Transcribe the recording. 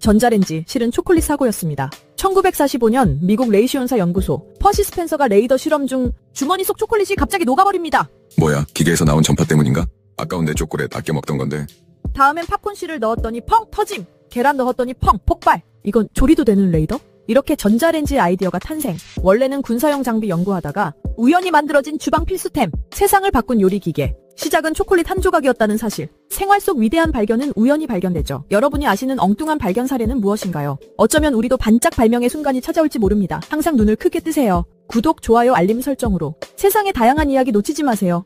전자레인지, 실은 초콜릿 사고였습니다. 1945년 미국 레이시온사 연구소 퍼시 스펜서가 레이더 실험 중 주머니 속 초콜릿이 갑자기 녹아버립니다. 뭐야, 기계에서 나온 전파 때문인가? 아까운 내 초콜릿 아껴 먹던 건데. 다음엔 팝콘실을 넣었더니 펑 터짐. 계란 넣었더니 펑 폭발. 이건 조리도 되는 레이더? 이렇게 전자레인지 아이디어가 탄생. 원래는 군사용 장비 연구하다가 우연히 만들어진 주방 필수템. 세상을 바꾼 요리 기계. 시작은 초콜릿 한 조각이었다는 사실. 생활 속 위대한 발견은 우연히 발견되죠. 여러분이 아시는 엉뚱한 발견 사례는 무엇인가요? 어쩌면 우리도 반짝 발명의 순간이 찾아올지 모릅니다. 항상 눈을 크게 뜨세요. 구독, 좋아요, 알림 설정으로 세상의 다양한 이야기 놓치지 마세요.